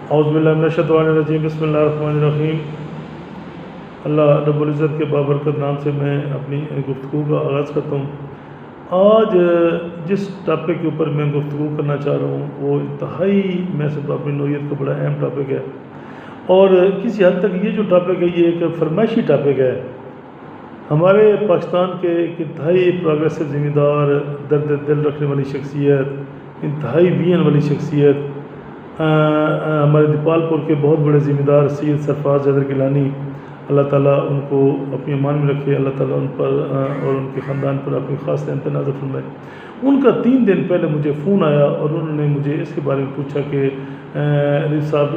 औज़ुबिल्लाहि बिस्मिल्लाहिर्रहमानिर्रहीम। अल्लाह रब्बुल इज़्ज़त के बाबरकत नाम से मैं अपनी गुफ्तगू का आगाज़ करता हूँ। आज जिस टॉपिक के ऊपर मैं गुफ्तगू करना चाह रहा हूँ वो इंतहाई मैं सब अपनी नौइयत का बड़ा अहम टॉपिक है, और किसी हद तक ये जो टॉपिक है ये एक फरमाइशी टॉपिक है। हमारे पाकिस्तान के एक इंतहाई प्रोग्रेसिव ज़िम्मेदार, दर्द दिल रखने वाली शख्सियत, इंतहाई वियन वाली शख्सियत, हमारे दीपालपुर के बहुत बड़े ज़िम्मेदार सैयद सरफराज हैदर गिलानी, अल्लाह ताला उनको अपनी ईमान में रखे, अल्लाह ताला उन पर और उनके ख़ानदान पर अपनी ख़ास रहमत नाज़िल फरमाए। उनका 3 दिन पहले मुझे फ़ोन आया और उन्होंने मुझे इसके बारे में पूछा कि रिज़ साहब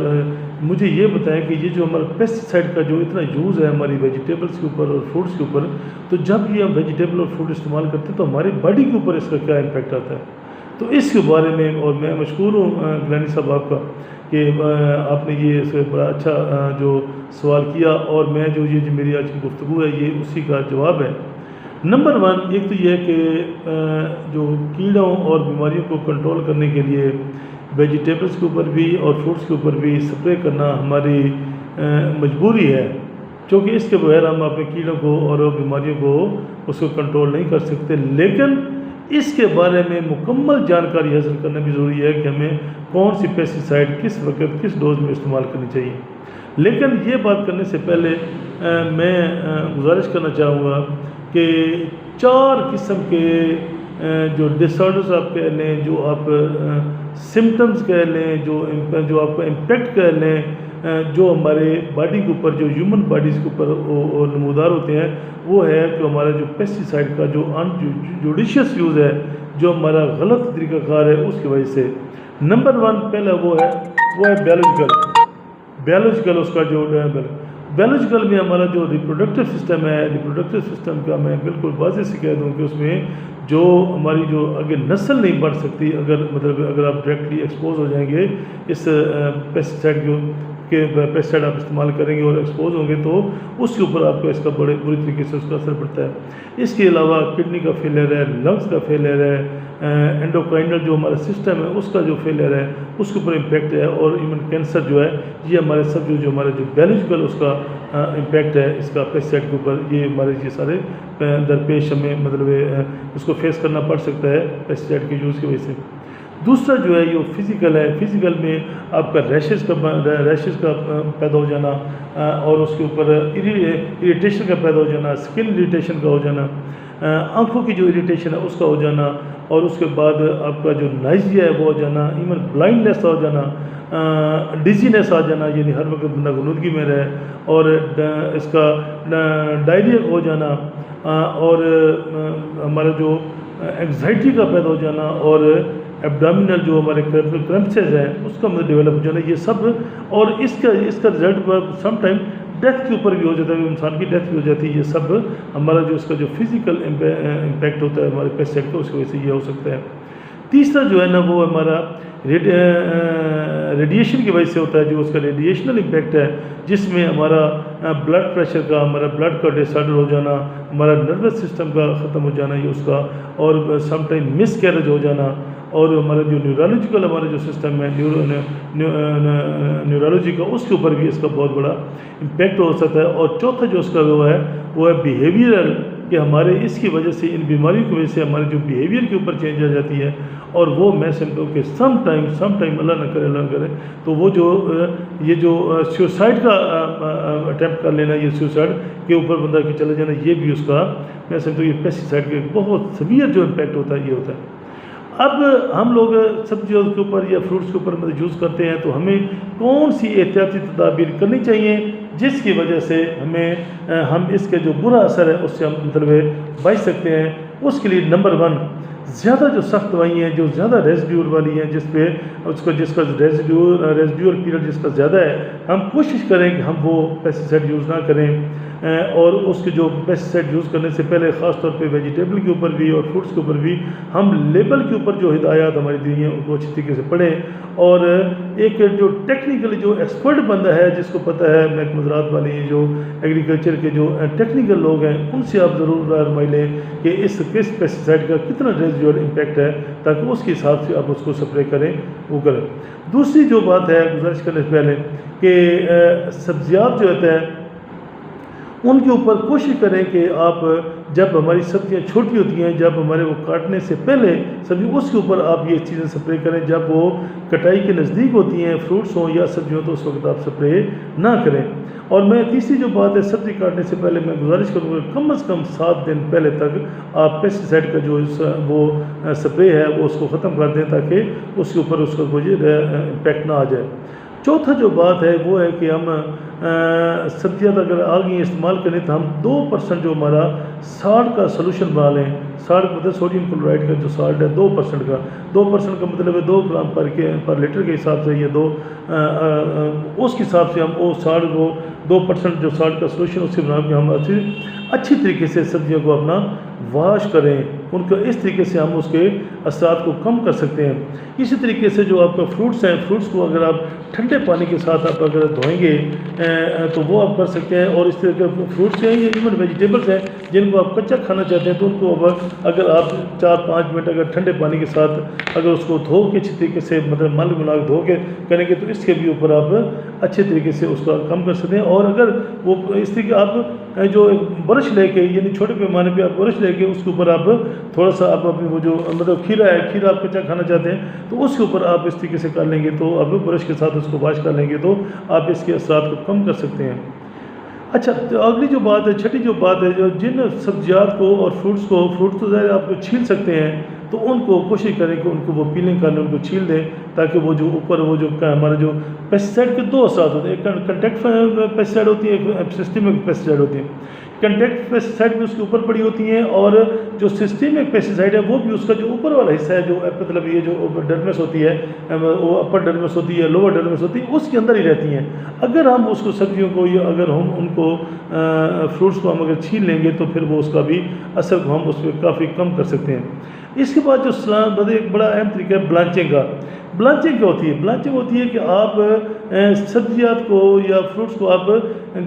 मुझे ये बताएं कि ये जो हमारा पेस्टिसाइड का जो इतना यूज़ है हमारी वेजिटेबल्स के ऊपर और फ्रूट्स के ऊपर, तो जब ये हम वेजिटेबल और फ्रूट इस्तेमाल करते हैं तो हमारी बॉडी के ऊपर इसका क्या इम्पेक्ट आता है। तो इसके बारे में, और मैं मशकूर हूँ गिलानी साहब आपका कि आपने ये बड़ा अच्छा जो सवाल किया, और मैं जो मेरी आज की गुफ्तगू है ये उसी का जवाब है। नंबर 1 एक तो ये है कि जो कीड़ों और बीमारियों को कंट्रोल करने के लिए वेजिटेबल्स के ऊपर भी और फ्रूट्स के ऊपर भी स्प्रे करना हमारी मजबूरी है, क्योंकि इसके बगैर हम अपने कीड़ों को और बीमारियों को उसको कंट्रोल नहीं कर सकते। लेकिन इसके बारे में मुकम्मल जानकारी हासिल करना भी ज़रूरी है कि हमें कौन सी पेस्टिसाइड किस वक्त किस डोज में इस्तेमाल करनी चाहिए। लेकिन ये बात करने से पहले मैं गुजारिश करना चाहूँगा कि 4 किस्म के जो डिसऑर्डर्स आप कह लें, जो आप सिम्टम्स कह लें, जो आपका इम्पेक्ट कह लें, जो हमारे बॉडी के ऊपर, जो ह्यूमन बॉडीज़ के ऊपर नमूदार होते हैं, वो है कि हमारा जो पेस्टिसाइड का जो अनजुडिशियस यूज़ है, जो हमारा गलत तरीक़ाकार है, उसकी वजह से। नंबर 1 पहला वो है बायोलॉजिकल उसका जो बायोलॉजिकल में हमारा जो रिप्रोडक्टिव सिस्टम है, रिप्रोडक्टिव सिस्टम का मैं बिल्कुल वाज़ेह से कह दूँ कि उसमें जो हमारी जो आगे नस्ल नहीं बढ़ सकती, अगर आप डायरेक्टली एक्सपोज हो जाएंगे इस पेस्टिसाइड आप इस्तेमाल करेंगे और एक्सपोज होंगे तो उसके ऊपर आपको इसका बड़े बुरी तरीके से उसका असर पड़ता है। इसके अलावा किडनी का फेलियर है, लंग्स का फेलियर है, एंडोक्राइनल जो हमारा सिस्टम है उसका जो फेलियर है उसके ऊपर इम्पेक्ट है, और इवन कैंसर जो है ये हमारे सब जो हमारे जो बायोलॉजिकल उसका इम्पेक्ट है इसका पेस्टिसाइड के ऊपर, ये हमारे ये सारे दरपेश हमें उसको फेस करना पड़ सकता है पेस्टिसाइड के यूज़ की वजह से। दूसरा जो है ये फिज़िकल है। फिज़िकल में आपका रैशेज़ का पैदा हो जाना, और उसके ऊपर इरिटेशन का पैदा हो जाना, स्किन इरिटेशन का हो जाना, आँखों की जो इरिटेशन है उसका हो जाना, और उसके बाद आपका जो नाइजिया है वो हो जाना, इवन ब्लाइंडनेस हो जाना, डिजीनेस आ जाना, यानी हर वक्त बंदा गुनूदगी में रहे, और इसका डायरिया हो जाना, और हमारा जो एंग्जाइटी का पैदा हो जाना, और एब्डोमिनल जो हमारे क्रम्प्सेस हैं उसका मतलब डेवलप हो जाना, ये सब। और इसका रिजल्ट सम टाइम डेथ के ऊपर भी हो जाता है, इंसान की डेथ भी हो जाती है। ये सब हमारा जो इसका जो फिज़िकल इम्पैक्ट होता है हमारे पेस्टिसाइड का, उसकी वजह से ये हो सकता है। तीसरा जो है ना वो हमारा रेडिएशन की वजह से होता है, जो उसका रेडिएशनल इम्पैक्ट है, जिसमें हमारा ब्लड प्रेशर का, हमारा ब्लड का डिसऑर्डर हो जाना, हमारा नर्वस सिस्टम का ख़त्म हो जाना ये उसका, और समटाइम मिसकैरेज हो जाना, और हमारा जो न्यूरोलॉजिकल हमारा जो सिस्टम है न्यूरोलॉजी का, उसके ऊपर भी इसका बहुत बड़ा इम्पैक्ट हो सकता है। और चौथा जो उसका वो है बिहेवियरल, कि हमारे इसकी वजह से, इन बीमारियों की वजह से हमारे जो बिहेवियर के ऊपर चेंज आ जाती है, और वो मैं समझता हूँ कि सम टाइम अल्लाह न करे तो वो जो ये जो सुसाइड का अटैम्प्ट कर लेना, ये सुसाइड के ऊपर बंदा के चले जाना, ये भी उसका मैं समझता हूँ ये पेस्टिसाइड के बहुत सीवियर जो इम्पैक्ट होता है ये होता है। अब हम लोग सब्जियों के ऊपर या फ्रूट्स के ऊपर मतलब यूज़ करते हैं, तो हमें कौन सी एहतियाती तदाबीर करनी चाहिए जिसकी वजह से हम इसके जो बुरा असर है उससे हम मतलब बच सकते हैं। उसके लिए नंबर 1 ज़्यादा जो सख्त दवाई हैं, जो ज़्यादा रेजिड्यूल वाली हैं, जिसका रेजिड्यूल पीरियड जिसका ज़्यादा है, हम कोशिश करें कि हम वो पेस्टिसाइड यूज़ ना करें। और उसके जो पेस्टिसाइड यूज़ करने से पहले ख़ास तौर पे वेजिटेबल के ऊपर भी और फ्रूट्स के ऊपर भी हम लेबल के ऊपर जो हिदायत हमारी दी हैं उनको अच्छी तरीके से पढ़ें, और एक जो टेक्निकली जो एक्सपर्ट बंदा है जिसको पता है, महकमा ज़राअत वाले जो एग्रीकल्चर के जो टेक्निकल लोग हैं, उनसे आप ज़रूर राय लें कि किस पेस्टिसाइड का कितना रेजिडुअल इम्पैक्ट है, ताकि उसके हिसाब से आप उसको स्प्रे करें, वो करें। दूसरी जो बात है गुजारिश करने से पहले कि सब्जियात जो होता है उनके ऊपर कोशिश करें कि आप जब हमारी सब्जियां छोटी होती हैं, जब हमारे वो काटने से पहले सब्जी, उसके ऊपर आप ये चीज़ें स्प्रे करें। जब वो कटाई के नज़दीक होती हैं, फ्रूट्स हों या सब्जियों, तो उस वक्त आप स्प्रे ना करें। और मैं तीसरी जो बात है, सब्ज़ी काटने से पहले मैं गुजारिश करूँगा कम से कम 7 दिन पहले तक आप पेस्टिसाइड का जो वो स्प्रे है वो उसको ख़त्म कर दें, ताकि उसके ऊपर उसका कोई इम्पैक्ट ना आ जाए। चौथा जो बात है वो है कि हम सब्जियाँ अगर आगे इस्तेमाल करें तो हम 2% जो हमारा साल्ट का सोल्यूशन बना लें। साल्ट मतलब सोडियम क्लोराइड का जो साल्ट है 2% का, 2% का मतलब है 2 ग्राम पर लीटर के हिसाब से, ये उस हिसाब से हम वो साल्ट को 2% जो साल्ट का सोल्यूशन उससे बना के हम अच्छी तरीके से सब्जियों को अपना वाश करें, उनको इस तरीके से हम उसके असरात को कम कर सकते हैं। इसी तरीके से जो आपका फ्रूट्स हैं, फ्रूट्स को अगर आप ठंडे पानी के साथ आप अगर धोएंगे तो वो आप कर सकते हैं। और इस तरह के फ्रूट्स हैं या इवन वेजिटेबल्स हैं जिनको आप कच्चा खाना चाहते हैं, तो उनको अगर आप 4-5 मिनट अगर ठंडे पानी के साथ अगर उसको धो के अच्छी तरीके से मतलब मल मिला के धो के करेंगे, तो इसके भी ऊपर आप अच्छे तरीके से उसका कम कर सकते हैं। और अगर वो इस तरीके आप जो ब्रश लेके, यानी छोटे पैमाने पे आप ब्रश लेके उसके ऊपर आप थोड़ा सा आप अपनी वो जो मतलब खीरा है, खीरा आप कच्चा खाना चाहते हैं तो उसके ऊपर आप इस तरीके से कर लेंगे, तो आप ब्रश के साथ उसको वॉश कर लेंगे, तो आप इसके असरात को कम कर सकते हैं। अच्छा, तो अगली जो बात है, छठी जो बात है, जो जिन सब्जियात को और फ्रूट्स तो ज़ाहिर आप छील सकते हैं, तो उनको कोशिश करें कि उनको वो पीलिंग कर लें, उनको छील दें, ताकि वो जो ऊपर वो जो हमारा जो पेस्टिसाइड के 2 असरात होते हैं, एक कंटेक्ट पेस्टिसाइड होती है, एक सिस्टमिक पेस्टिसाइड होती है। कंटेक्ट पेस्टिसाइड भी उसके ऊपर पड़ी होती हैं, और जो सिस्टमिक पेस्टिसाइड है वो भी उसका जो ऊपर वाला हिस्सा है, जो मतलब ये जो डर्मिस होती है, वो अपर डर्मिस होती है, लोअर डर्मिस होती है, उसके अंदर ही रहती हैं। अगर हम उसको सब्जियों को या अगर हम उनको फ्रूट्स को हम अगर छील लेंगे, तो फिर वो उसका भी असर को हम उस पर काफ़ी कम कर सकते हैं। इसके बाद जो एक बड़ा अहम तरीका है ब्लांचिंग का। ब्लांचिंग क्या होती है? ब्लांचिंग होती है कि आप सब्जियात को या फ्रूट्स को आप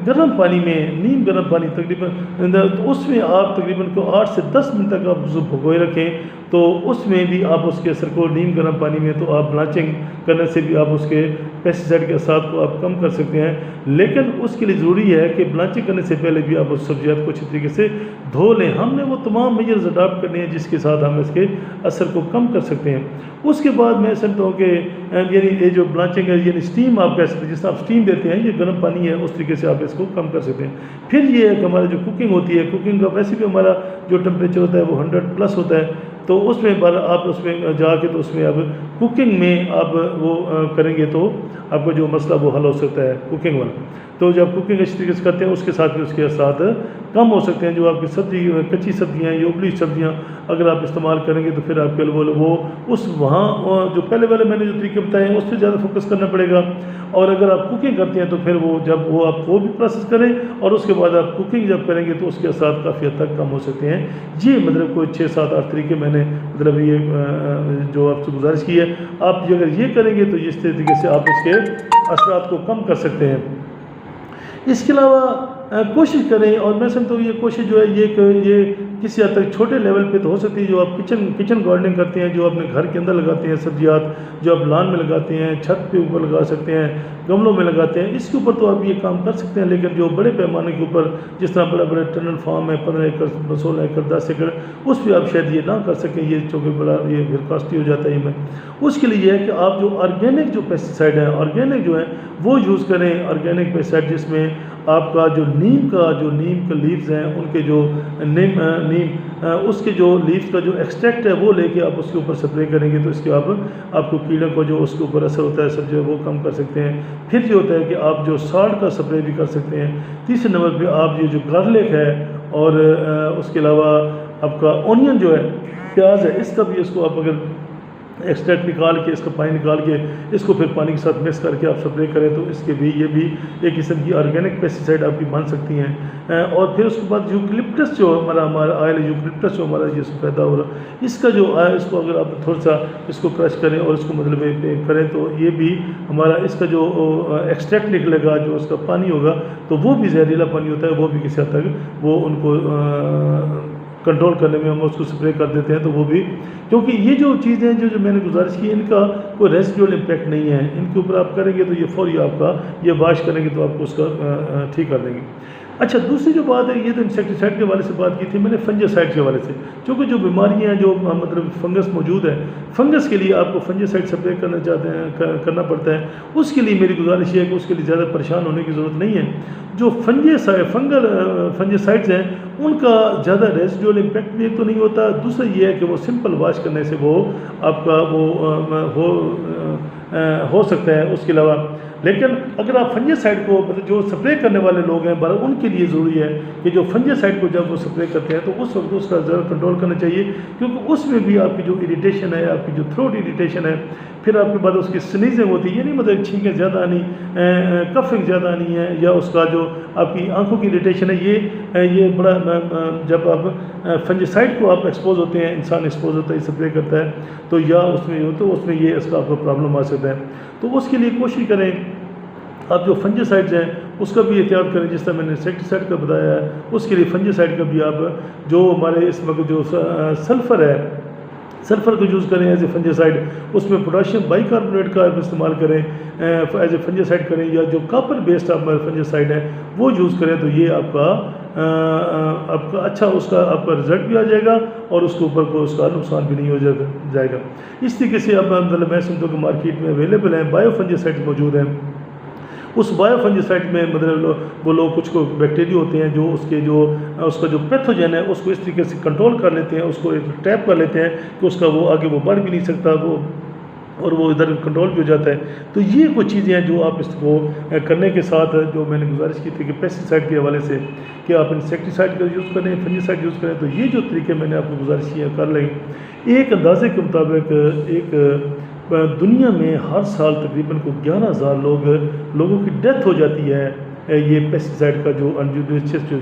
गर्म पानी में, नीम गर्म पानी तकरीबन, तो उसमें आप तकरीबन को 8 से 10 मिनट तक आप भिगोए रखें, तो उसमें भी आप उसके असर को नीम गर्म पानी में, तो आप ब्लांचिंग करने से भी आप उसके पेस्टिसाइड के असर को आप कम कर सकते हैं। लेकिन उसके लिए ज़रूरी है कि ब्लांचिंग करने से पहले भी आप उस सब्जियात को अच्छी तरीके से धो लें। हमने वो तमाम मेजर्स अडॉप्ट करने हैं जिसके साथ हम इसके असर को कम कर सकते हैं। उसके बाद मैं समझता हूँ कि यानी ये जो ब्लांचिंग है, यानी स्टीम आप कह सकते हैं, जिस आप स्टीम देते हैं, ये गर्म पानी है, उस तरीके से आप इसको कम कर सकते हैं। फिर ये है कि हमारा जो कुकिंग होती है, कुकिंग का वैसे भी हमारा जो टेम्परेचर होता है वो 100+ होता है, तो उसमें आप उसमें जाके तो उसमें अब कुकिंग में आप वो करेंगे तो आपका जो मसला वो हल हो सकता है कुकिंग वाला। तो जब कुकिंग अच्छी तरीके से करते हैं उसके साथ भी उसके साथ कम हो सकते हैं। जो आपकी सब्जी कच्ची सब्जियाँ या उबली सब्जियाँ अगर आप इस्तेमाल करेंगे, तो फिर आपके वो उस वहाँ जो पहले वाले मैंने जो तरीके बताए हैं उस पर ज़्यादा फोकस करना पड़ेगा। और अगर आप कुकिंग करते हैं तो फिर वो जब वो आप वो भी प्रोसेस करें, और उसके बाद आप कुकिंग जब करेंगे तो उसके असर काफ़ी हद तक कम हो सकते हैं। ये मतलब कोई 6-7-8 तरीके मैंने मतलब ये जो आपसे गुजारिश की है, आप अगर ये करेंगे तो इस तरीके से आप इसके असरात को कम कर सकते हैं। इसके अलावा कोशिश करें, और मैं समझता हूँ ये कोशिश जो है ये किसी हद तक छोटे लेवल पे तो हो सकती है। जो आप किचन गार्डनिंग करते हैं, जो अपने घर के अंदर लगाते हैं सब्जियात, जो आप लान में लगाते हैं, छत पे ऊपर लगा सकते हैं, गमलों में लगाते हैं, इसके ऊपर तो आप ये काम कर सकते हैं। लेकिन जो बड़े पैमाने के ऊपर, जिस तरह बड़े बड़े टनल फार्म है, 15 एकड़, 16 एकड़, 10 एकड़, उस पर आप शायद ये ना कर सकें, ये चूँकि बड़ा ये फिर कॉस्टली हो जाता है। उसके लिए ये है कि आप जो ऑर्गेनिक जो पेस्टिसाइड हैं, ऑर्गेनिक जो है वो यूज़ करें। ऑर्गेनिक पेस्टिसाइड जिसमें आपका जो नीम के लीव्स हैं, उनके जो नीम उसके जो लीव्स का जो एक्सट्रैक्ट है वो लेके आप उसके ऊपर स्प्रे करेंगे, तो इसके आपको कीड़ों को जो उसके ऊपर असर होता है सब्जी वो कम कर सकते हैं। फिर ये होता है कि आप जो साल्ट का स्प्रे भी कर सकते हैं। तीसरे नंबर पे आप ये जो गार्लिक है, और उसके अलावा आपका ऑनियन जो है, प्याज है, इसका भी इसको आप अगर एक्सट्रैक्ट निकाल के, इसका पानी निकाल के, इसको फिर पानी के साथ मिक्स करके आप स्प्रे करें, तो इसके भी ये भी एक किस्म की ऑर्गेनिक पेस्टिसाइड आपकी बन सकती हैं। और फिर उसके बाद यूकलिप्टस जो हमारा ऑयल है, यूकलिप्टस जो हमारा ये पैदा हो रहा है, इसका जो है, इसको अगर आप थोड़ा सा इसको क्रश करें और इसको मतलब करें, तो ये भी हमारा इसका जो एक्सट्रैक्ट निकलेगा, जो उसका पानी होगा, तो वो भी जहरीला पानी होता है, वो भी किसी हद तक वो उनको कंट्रोल करने में हम उसको स्प्रे कर देते हैं, तो वो भी, क्योंकि ये जो चीज़ें हैं जो मैंने गुजारिश की, इनका कोई रेसिडुअल इम्पैक्ट नहीं है, इनके ऊपर आप करेंगे तो ये फौरी आपका ये वाश करेंगे तो आपको उसका ठीक कर देंगे। अच्छा, दूसरी जो बात है, ये तो इंसेक्टिसाइड के हवाले से बात की थी मैंने, फंजासाइड के हवाले से, क्योंकि जो बीमारियां जो मतलब फंगस मौजूद है, फंगस के लिए आपको फंजासाइड स्प्रे करना चाहते हैं करना पड़ता है। उसके लिए मेरी गुजारिश है कि उसके लिए ज़्यादा परेशान होने की ज़रूरत नहीं है। जो फंजासाइड्स हैं उनका ज़्यादा रेसिडुअल इम्पैक्ट भी एक तो नहीं होता, दूसरा ये है कि वो सिंपल वाश करने से वो आपका वो हो सकता है। उसके अलावा लेकिन अगर आप फंजासाइड को मतलब जो स्प्रे करने वाले लोग हैं उनके लिए ज़रूरी है कि जो फंजासाइड को जब वो स्प्रे करते हैं तो उस वक्त उसका ज़रा कंट्रोल करना चाहिए, क्योंकि उसमें भी आपकी जो इरिटेशन है, आपकी जो थ्रोट इरिटेशन है, फिर आपके बाद उसकी स्नीजिंग होती है, ये नहीं मतलब छींकें ज़्यादा आनी, कफिंग ज़्यादा आनी है, या उसका जो आपकी आंखों की इरिटेशन है, ये बड़ा जब आप फंजासाइड को आप एक्सपोज होते हैं, इंसान एक्सपोज होता है, स्प्रे करता है, तो या उसमें ये इसका आपको प्रॉब्लम आ सकता है। तो उसके लिए कोशिश करें आप जो फंजासाइड्स हैं उसका भी एहतियात करें, जिस तरह मैंने इंसेक्टिसाइड का बताया है, उसके लिए फंजासाइड का भी आप जो हमारे इस वक्त जो सल्फ़र है, सल्फ़र को यूज़ करें एज ए फंजासाइड, उसमें पोटाशियम बाइकार्बोनेट का आप इस्तेमाल करें एज ए फंजासाइड करें, या जो कॉपर बेस्ड हमारे फंजासाइड है वो यूज़ करें, तो ये आपका अच्छा उसका आपका रिजल्ट भी आ जाएगा और उसके ऊपर कोई उसका नुकसान भी नहीं हो जाएगा। इस तरीके से अब मतलब मैं समझता हूँ कि मार्केट में अवेलेबल हैं बायो फंजासाइड मौजूद हैं। उस बायो फंजासाइड में मतलब वो लोग कुछ को बैक्टीरिया होते हैं जो उसका जो पैथोजन है उसको इस तरीके से कंट्रोल कर लेते हैं, उसको ट्रैप कर लेते हैं कि उसका वो आगे वो बढ़ भी नहीं सकता, और वो इधर कंट्रोल भी हो जाता है। तो ये कुछ चीज़ें हैं जो आप इसको करने के साथ जो मैंने गुजारिश की थी कि पेस्टिसाइड के हवाले से कि आप इंसेक्टिसाइड का यूज़ करें, फंजासाइड यूज़ करें, तो ये जो तरीके मैंने आपको गुजारिश किया कर लें। एक अंदाजे के मुताबिक दुनिया में हर साल तकरीबन को 11,000 लोगों की डेथ हो जाती है ये पेस्टिसाइड का जो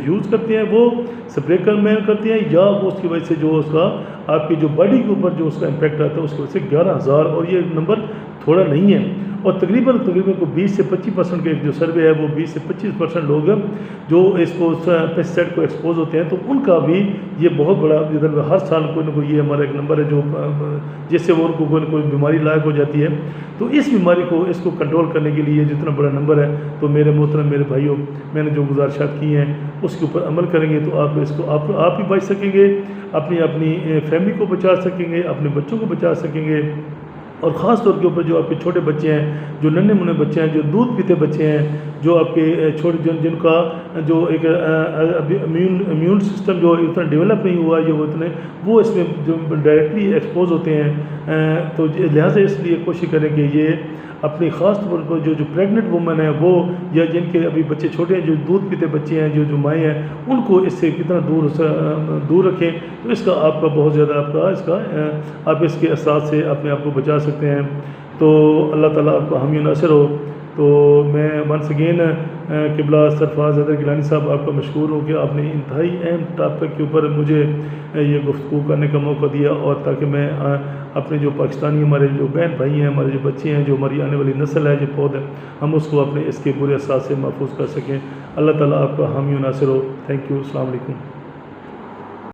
यूज़ करते हैं, वो स्प्रे करते हैं, या वो उसकी वजह से जो उसका आपकी जो बॉडी के ऊपर जो उसका इम्पैक्ट आता है उसकी वजह से 11,000, और ये नंबर थोड़ा नहीं है। और तकरीबन को 20 से 25% के जो सर्वे है वो 20 से 25% लोग जो इसको पेस्टिसाइड को एक्सपोज होते हैं, तो उनका भी ये बहुत बड़ा इधर हर साल कोई ना कोई ये हमारा एक नंबर है जो जिससे वो उनको कोई ना कोई बीमारी लायक हो जाती है। तो इस बीमारी को इसको कंट्रोल करने के लिए जितना बड़ा नंबर है, तो मेरे मोहतरम मेरे भाइयों, मैंने जो गुजारिशात की हैं उसके ऊपर अमल करेंगे तो आप इसको आप भी बच सकेंगे, अपनी फैमिली को बचा सकेंगे, अपने बच्चों को बचा सकेंगे, और ख़ास तौर के ऊपर जो आपके छोटे बच्चे हैं, जो नन्हे मुन्ने बच्चे हैं, जो दूध पीते बच्चे हैं, जो आपके छोटे जिनका जो एक इम्यून सिस्टम जो इतना डेवलप नहीं हुआ है, वो इसमें जो डायरेक्टली एक्सपोज होते हैं, तो लिहाजा इसलिए कोशिश करें कि ये अपनी ख़ास तौर पर जो प्रेग्नेंट वुमेन है वो, या जिनके अभी बच्चे छोटे हैं, जो दूध पीते बच्चे हैं, जो माएँ हैं, उनको इससे कितना दूर रखें, तो इसका आपका बहुत ज़्यादा आप इसके असरात से अपने आप को बचा सकते हैं। तो अल्लाह ताला आपका हामी नासिर हो। तो मैं वंस अगेन किबला सरफराज हैदर गिलानी साहब आपका मशकूर हूँ कि आपने इंतहाई अहम टॉपिक के ऊपर मुझे ये गुफ्तगू करने का मौका दिया, और ताकि मैं अपने जो पाकिस्तानी हमारे जो बहन भाई हैं, हमारे जो बच्चे हैं, जो हमारी आने वाली नस्ल है, जो पौध है, हम उसको अपने इसके बुरे असर से महफूज कर सकें। अल्लाह ताला आपका हामी नासिर हो। Thank you. अस्सलाम वालेकुम।